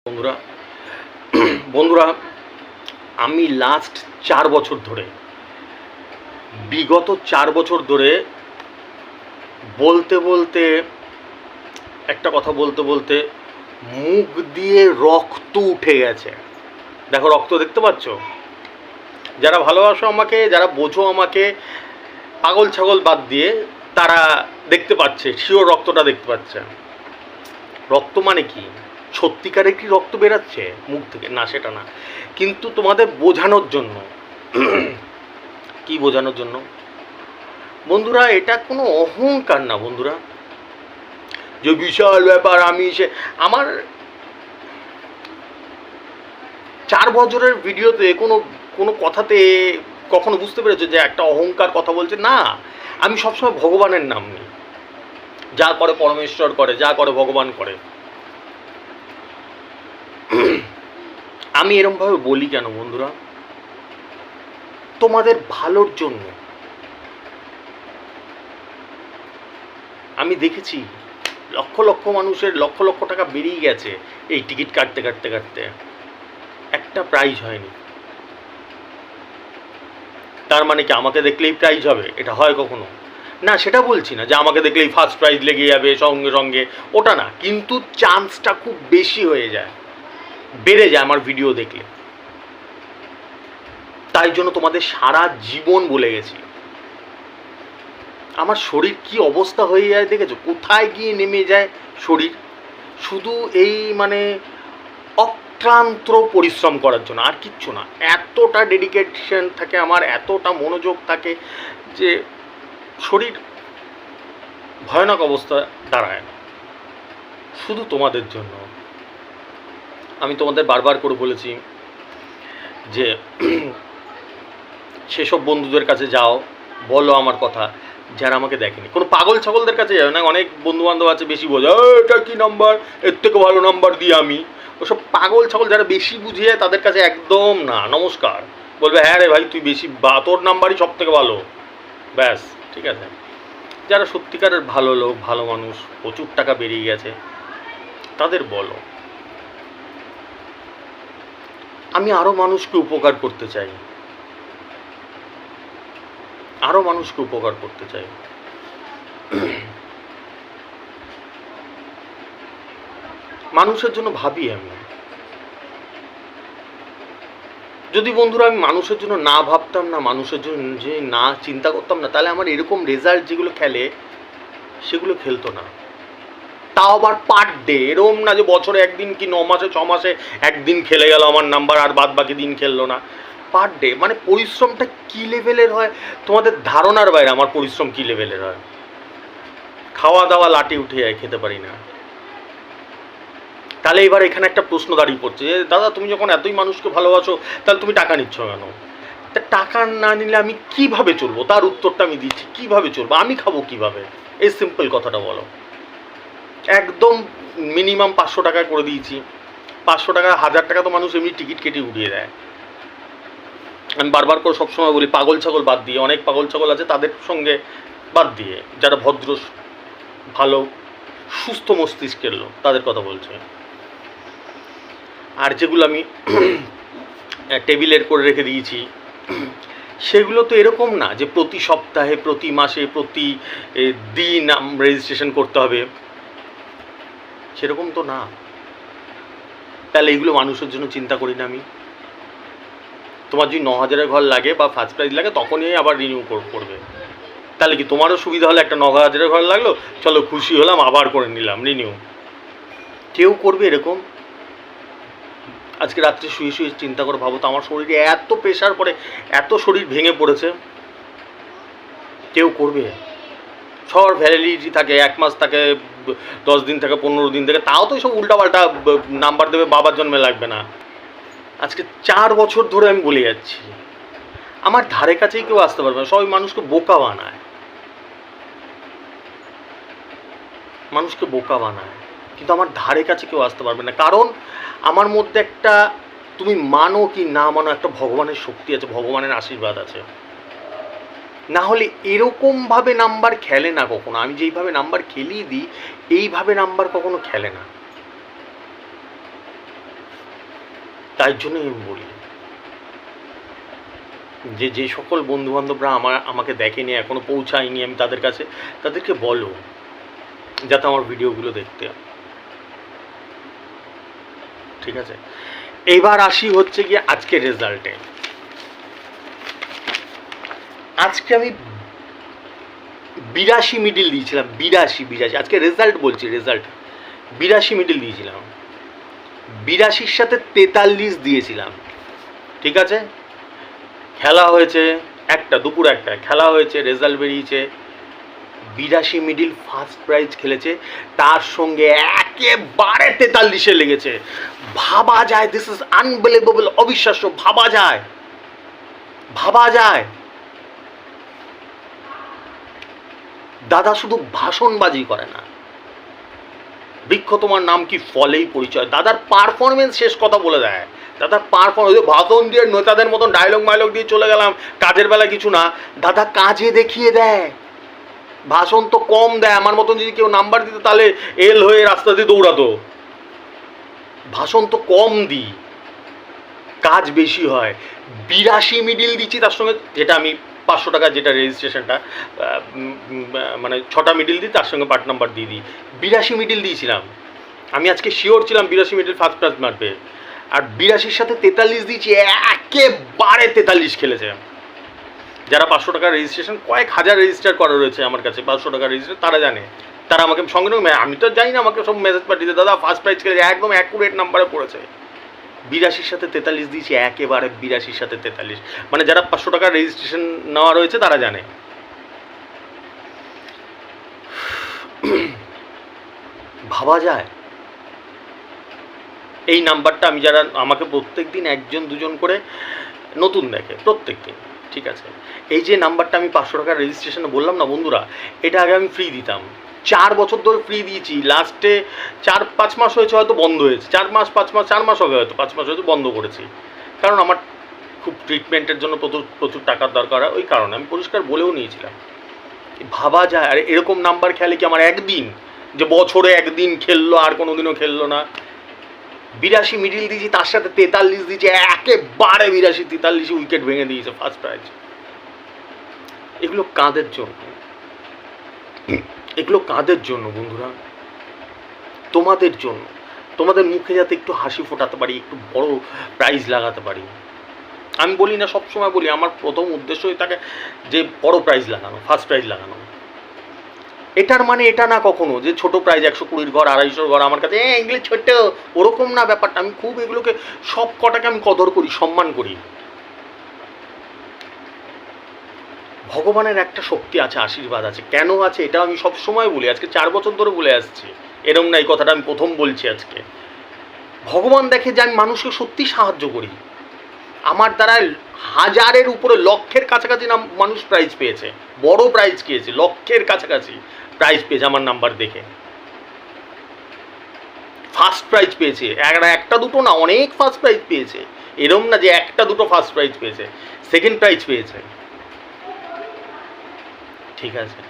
বন্ধুরা বন্ধুরা আমি লাস্ট 4 বছর ধরে বিগত 4 বছর ধরে বলতে বলতে একটা কথা বলতে বলতে মুখ দিয়ে রক্ত উঠে গেছে। দেখো, রক্ত দেখতে পাচ্ছ? যারা ভালোবাসো আমাকে, যারা বোঝো আমাকে, পাগল ছাগল বাদ দিয়ে তারা দেখতে পাচ্ছে, শিওর রক্তটা দেখতে পাচ্ছে। রক্ত মানে কি? সত্যিকারের কি রক্ত বেরাচ্ছে মুখ থেকে? না, সেটা না, কিন্তু তোমাদের বোঝানোর জন্য। কি বোঝানোর জন্য বন্ধুরা? এটা কোনো অহংকার না বন্ধুরা, যে বিশাল ব্যাপার। আমি আমার 4 বছরের ভিডিওতে কোনো কোনো কথাতে কখনো বুঝতে পেরেছো যে একটা অহংকার কথা বলছে? না, আমি সবসময় ভগবানের নাম নিই। যা করে পরমেশ্বর করে, যা করে ভগবান করে। আমি এরমভাবে বলি কেন বন্ধুরা? তোমাদের ভালোর জন্য। আমি দেখেছি লক্ষ লক্ষ মানুষের লক্ষ লক্ষ টাকা বেরিয়ে গেছে এই টিকিট কাটতে কাটতে কাটতে, একটা প্রাইজ হয়নি। তার মানে কি আমাকে দেখলেই প্রাইজ হবে? এটা হয় কখনো? না, সেটা বলছি না যে আমাকে দেখলেই ফার্স্ট প্রাইজ লেগে যাবে সঙ্গে সঙ্গে, ওটা না, কিন্তু চান্সটা খুব বেশি হয়ে যায়, বেড়ে যায় আমার ভিডিও দেখলে। তাই জন্য তোমাদের সারা জীবন বলে গেছি। আমার শরীর কি অবস্থা হয়ে যায় দেখেছো? কোথায় গিয়ে নেমে যায় শরীর, শুধু এই মানে অক্লান্ত পরিশ্রম করার জন্য, আর কিচ্ছু না। এতটা ডেডিকেশন থাকে আমার, এতটা মনোযোগ থাকে যে শরীর ভয়ানক অবস্থা দাঁড়ায় না, শুধু তোমাদের জন্য। আমি তোমাদের বারবার করে বলেছি যে সেসব বন্ধুদের কাছে যাও, বলো আমার কথা, যারা আমাকে দেখেনি। কোনো পাগল ছাগলদের কাছে যাবে না। অনেক বন্ধুবান্ধব আছে বেশি বোঝে, এটা কি নাম্বার, এর থেকে ভালো নাম্বার দিই আমি। ওসব পাগল ছাগল যারা বেশি বুঝে তাদের কাছে একদম না, নমস্কার। বলবে হ্যাঁ রে ভাই, তুই বেশি, তোর নাম্বারই সব থেকে ভালো, ব্যাস, ঠিক আছে। যারা সত্যিকারের ভালো লোক, ভালো মানুষ, প্রচুর টাকা বেরিয়ে গেছে, তাদের বলো। আমি আরও মানুষকে উপকার করতে চাই, আরও মানুষকে উপকার করতে চাই। মানুষের জন্য ভাবি আমি। যদি বন্ধুরা আমি মানুষের জন্য না ভাবতাম, না মানুষের জন্য যে না চিন্তা করতাম না, তাহলে আমার এরকম রেজাল্ট যেগুলো খেলে সেগুলো খেলতো না। তাও আবার পার ডে, এরকম না যে বছরে একদিন কি 9 মাসে 6 মাসে একদিন খেলে গেল আমার নাম্বার, আর বাদ বাকি দিন খেললো না। পার ডে, মানে পরিশ্রমটা কী লেভেলের হয় তোমাদের ধারণার বাইরে। আমার পরিশ্রম কী লেভেলের হয়, খাওয়া দাওয়া লাটে উঠে যায়, খেতে পারি না। তাহলে এবার এখানে একটা প্রশ্ন দাঁড়িয়ে পড়ছে যে দাদা, তুমি যখন এতই মানুষকে ভালোবাসো, তাহলে তুমি টাকা নিচ্ছ কেন? তা টাকা না নিলে আমি কিভাবে চলবো? তার উত্তরটা আমি দিচ্ছি। কিভাবে চলবো? আমি খাবো কিভাবে? এই সিম্পল কথাটা বলো। একদম মিনিমাম 500 টাকা করে দিয়েছি। 500 টাকা, 1000 টাকা তো মানুষ এমনি টিকিট কেটে উঠিয়ে দেয়। আমি বারবার করে সবসময় বলি, পাগল ছাগল বাদ দিয়ে, অনেক পাগল ছাগল আছে, তাদের সঙ্গে বাদ দিয়ে যারা ভদ্র, ভালো, সুস্থ মস্তিষ্কের লোক, তাদের কথা বলছে। আর যেগুলো আমি টেবিলের করে রেখে দিয়েছি, সেগুলো তো এরকম না যে প্রতি সপ্তাহে, প্রতি মাসে, প্রতি দিন রেজিস্ট্রেশন করতে হবে, সেরকম তো না। তাহলে এইগুলো মানুষের জন্য চিন্তা করি না আমি? তোমার যদি 9000-এর ঘর লাগে বা ফার্স্ট প্রাইজ লাগে, তখনই আবার রিনিউ করবে। তাহলে কি তোমারও সুবিধা হলো? একটা 9000-এর ঘর লাগলো, চলো খুশি হলাম, আবার করে নিলাম রিনিউ। কেউ করবে এরকম? আজকে রাত্রে শুয়ে শুয়ে চিন্তা করে ভাবো তো, আমার শরীরে এত প্রেশার পড়ে, এত শরীর ভেঙে পড়েছে, কেউ করবে? সবার ভ্যালিডিটি থাকে, 1 মাস থাকে, 10 দিন থাকে, 15 দিন থাকে, তাও তো সব উল্টাপাল্টা নাম্বার দেবে, বাবার জন্মে লাগবে না। আজকে 4 বছর ধরে আমি বলে যাচ্ছি, আমার ধারে কাছেই কেউ আসতে পারবে না। সবাই মানুষকে বোকা বানায়, মানুষকে বোকা বানায়, কিন্তু আমার ধারে কাছে কেউ আসতে পারবে না। কারণ আমার মধ্যে একটা, তুমি মানো কি না মানো, একটা ভগবানের শক্তি আছে, ভগবানের আশীর্বাদ আছে। না হলে এরকমভাবে নাম্বার খেলে না কখনো। আমি যেইভাবে নাম্বার খেলিয়ে দিই, এইভাবে নাম্বার কখনো খেলে না। তাই জন্যই আমি বলি যে যে সকল বন্ধুবান্ধবরা আমাকে দেখেনি, এখনও পৌঁছায়নি আমি তাদের কাছে, তাদেরকে বলো যাতে আমার ভিডিওগুলো দেখতে। ঠিক আছে, এবার আসি হচ্ছে গিয়ে আজকের রেজাল্টে। আজকে আমি 82 মিডিল দিয়েছিলাম, 82 আজকে রেজাল্ট বলছি, রেজাল্ট 82 মিডিল দিয়েছিলাম, 82-র সাথে 43 দিয়েছিলাম। ঠিক আছে, খেলা হয়েছে একটা, দুপুর একটা খেলা হয়েছে, রেজাল্ট বেরিয়েছে, 82 মিডিল ফার্স্ট প্রাইজ খেলেছে, তার সঙ্গে একেবারে 43-এ লেগেছে। ভাবা যায়, দিস ইজ আনবিলিভেবল, অবিশ্বাস্য, ভাবা যায়, ভাবা যায়। দাদা শুধু ভাষণবাজি করে না, বৃক্ষ তোমার নাম কি ফলেই পরিচয়। দাদার পারফরমেন্স শেষ কথা বলে দেয়। দাদার পারফরমেন্স, ভাষণ দিয়ে নেতাদের মতন ডায়লগ মাইলগ দিয়ে চলে গেলাম, কাজের বেলা কিছু না, দাদা কাজে দেখিয়ে দেয়। ভাষণ তো কম দেয়, আমার মতন যদি কেউ নাম্বার দিত তাহলে এল হয়ে রাস্তা দিয়ে দৌড়াতো। ভাষণ তো কম দিই, কাজ বেশি হয়। 82 মিডিল দিচ্ছি, তার সঙ্গে যেটা আমি 500 টাকা যেটা রেজিস্ট্রেশনটা, মানে 6টা মিডিল দিই, তার সঙ্গে পার্ট নাম্বার দিয়ে দিই। 82 মিডিল দিয়েছিলাম আমি, আজকে শিওর ছিলাম 82 মিডিল ফার্স্ট প্রাইজ মারবে। আর 82-র সাথে 43 দিয়েছি, একেবারে 43 খেলেছে। যারা 500 টাকা রেজিস্ট্রেশন, কয়েক হাজার রেজিস্টার করা রয়েছে আমার কাছে 500 টাকা রেজিস্টার, তারা জানে, তারা আমাকে সঙ্গে সঙ্গে, আমি তো জানি না, আমাকে সব মেসেজ পাঠিয়েছে, দাদা ফার্স্ট প্রাইজ খেলেছে, একদম অ্যাকুরেট নাম্বারে পড়েছে। 82-র সাথে 43 দিয়েছি, একেবারে 82-র সাথে 43, মানে যারা 500 টাকা রেজিস্ট্রেশন নেওয়া রয়েছে তারা জানে। ভাবা যায় এই নাম্বারটা, আমি যারা আমাকে প্রত্যেক দিন 1-2 করে নতুন দেখে প্রত্যেক দিন, ঠিক আছে, এই যে নাম্বারটা আমি 500 টাকার রেজিস্ট্রেশনে বললাম না বন্ধুরা, এটা আগে আমি ফ্রি দিতাম, 4 বছর ধরে ফ্রি দিয়েছি। লাস্টে 4-5 মাস হয়েছে হয়তো বন্ধ হয়েছে, 4 মাস 5 মাস 4 মাস হবে, হয়তো 5 মাস হয়তো বন্ধ করেছি, কারণ আমার খুব ট্রিটমেন্টের জন্য প্রচুর টাকার দরকার হয়, ওই কারণে আমি পরিষ্কার বলেও নিয়েছিলাম। ভাবা যায়, আর এরকম নাম্বার খেলে কি আমার একদিন, যে বছরে একদিন খেললো আর কোনোদিনও খেললো না। 82 মিডিল দিয়েছি, তার সাথে 43 দিয়েছি, একেবারে 82-43 উইকেট ভেঙে দিয়েছে ফার্স্ট প্রাইজ। এগুলো কাদের জন্য? এগুলো কাদের জন্য বন্ধুরা? তোমাদের জন্য, তোমাদের মুখে যাতে একটু হাসি ফোটাতে পারি, একটু বড় প্রাইজ লাগাতে পারি। আমি বলি না, সবসময় বলি, আমার প্রথম উদ্দেশ্যই থাকে যে বড় প্রাইজ লাগানো, ফার্স্ট প্রাইজ লাগানো। এটার মানে এটা না কখনো যে ছোট প্রাইজ 120 ঘর 250 ঘর আমার কাছে এগুলো ছোট, ওরকম না ব্যাপারটা। আমি খুব এগুলোকে, সব কটাকে আমি কদর করি, সম্মান করি। ভগবানের একটা শক্তি আছে, আশীর্বাদ আছে, কেন আছে এটা আমি সব সময় বলি, আজকে 4 বছর ধরে বলে আসছি, এরম না, এই কথাটা আমি প্রথম বলছি আজকে। ভগবান দেখে যে আমি মানুষকে সত্যি সাহায্য করি, আমার দ্বারা হাজারের উপরে, লক্ষের কাছাকাছি মানুষ প্রাইজ পেয়েছে, বড় প্রাইজ পেয়েছে, লক্ষের কাছাকাছি প্রাইজ পেয়েছে আমার নাম্বার দেখে, ফার্স্ট প্রাইজ পেয়েছে, একটা দুটো না, অনেক ফার্স্ট প্রাইজ পেয়েছে। এরম না যে একটা দুটো ফার্স্ট প্রাইজ পেয়েছে, সেকেন্ড প্রাইজ পেয়েছে। ঠিক আছে,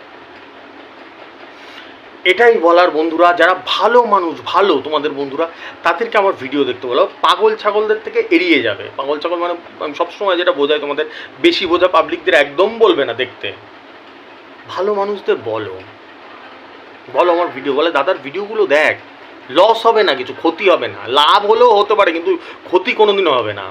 এটাই বলার বন্ধুরা, যারা ভালো মানুষ, ভালো তোমাদের বন্ধুরা, তাদেরকে আমার ভিডিও দেখতে বলো। পাগল ছাগলদের থেকে এড়িয়ে যাবে। পাগল ছাগল মানে আমি সবসময় যেটা বোঝাই তোমাদের, বেশি বোঝা পাবলিকদের একদম বলবে না দেখতে। ভালো মানুষদের বলো, বলো আমার ভিডিও, বলে দাদার ভিডিওগুলো দেখ, লস হবে না, কিছু ক্ষতি হবে না, লাভ হলেও হতে পারে কিন্তু ক্ষতি কোনোদিনও হবে না।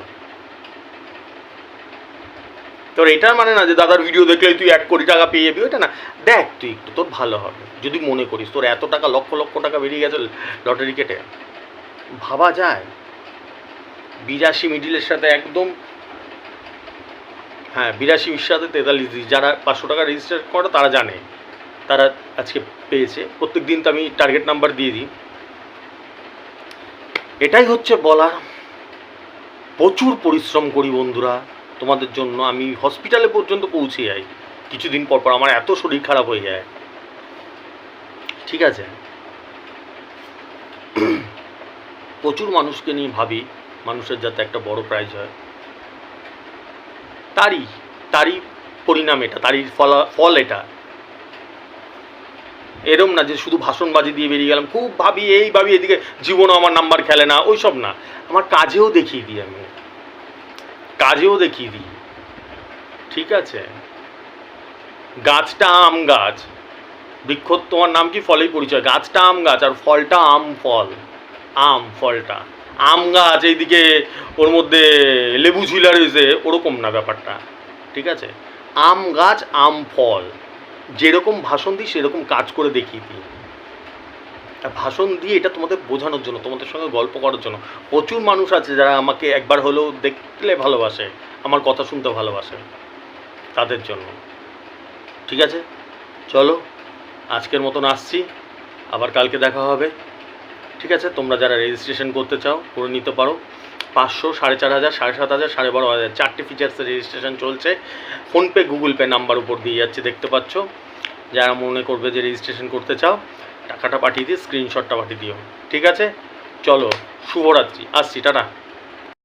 তোর এটা মানে না যে দাদার ভিডিও দেখলে তুই 1 কোটি টাকা পেয়ে যাবি, ওইটা না। দেখ তুই একটু, তোর ভালো হবে যদি মনে করিস, তোর এত টাকা, লক্ষ লক্ষ টাকা বেরিয়ে গেছে লটারি কেটে। ভাবা যায় 82 মিডিলের সাথে একদম, হ্যাঁ 82-র সাথে 43, যারা 500 টাকা রেজিস্টার করে তারা জানে, তারা আজকে পেয়েছে। প্রত্যেক দিন তো আমি টার্গেট নাম্বার দিয়ে দিই। এটাই হচ্ছে বলা, প্রচুর পরিশ্রম করি বন্ধুরা তোমাদের জন্য। আমি হসপিটালে পর্যন্ত পৌঁছে যাই কিছুদিন পর পর, আমার এত শরীর খারাপ হয়ে যায়। ঠিক আছে, প্রচুর মানুষকে নিয়ে ভাবি, মানুষের যাতে একটা বড় প্রাইজ হয়, তারই পরিণাম এটা, তারই ফল এটা। এরম না যে শুধু ভাষণবাজি দিয়ে বেরিয়ে গেলাম, খুব ভাবি এই ভাবি এদিকে, জীবনও আমার নাম্বার খেলে না, ওই সব না। আমার কাজেও দেখিয়ে দিই, আমি কাজেও দেখিয়ে দিই, ঠিক আছে? গাছটা আম গাছ, বৃক্ষ তোমার নাম কি, ফলেই পরিচয়। গাছটা আম গাছ আর ফলটা আম ফল, আম ফলটা আম গাছ, এইদিকে ওর মধ্যে লেবু ঝুলা রয়েছে, ওরকম না ব্যাপারটা, ঠিক আছে? আম গাছ আম ফল, যেরকম ভাষণ দিই সেরকম কাজ করে দেখিয়ে দিই। ভাষণ দিয়ে এটা তোমাদের বোঝানোর জন্য, তোমাদের সঙ্গে গল্প করার জন্য। প্রচুর মানুষ আছে যারা আমাকে একবার হলেও দেখলে ভালোবাসে, আমার কথা শুনতে ভালোবাসে, তাদের জন্য। ঠিক আছে, চলো আজকের মতন আসছি, আবার কালকে দেখা হবে, ঠিক আছে? তোমরা যারা রেজিস্ট্রেশন করতে চাও করে নিতে পারো। 500, 4,500, 7,500, 12,500 চারটে ফিচার্সের রেজিস্ট্রেশন চলছে। ফোনপে গুগল পে নাম্বার উপর দিয়ে যাচ্ছে, দেখতে পাচ্ছ। যারা মনে করবে যে রেজিস্ট্রেশন করতে চাও, টাকাটা পাঠিয়ে দিয়ে স্ক্রিনশটটা পাঠিয়ে দিও, ঠিক আছে? চলো, শুভরাত্রি, আসছি, টাটা।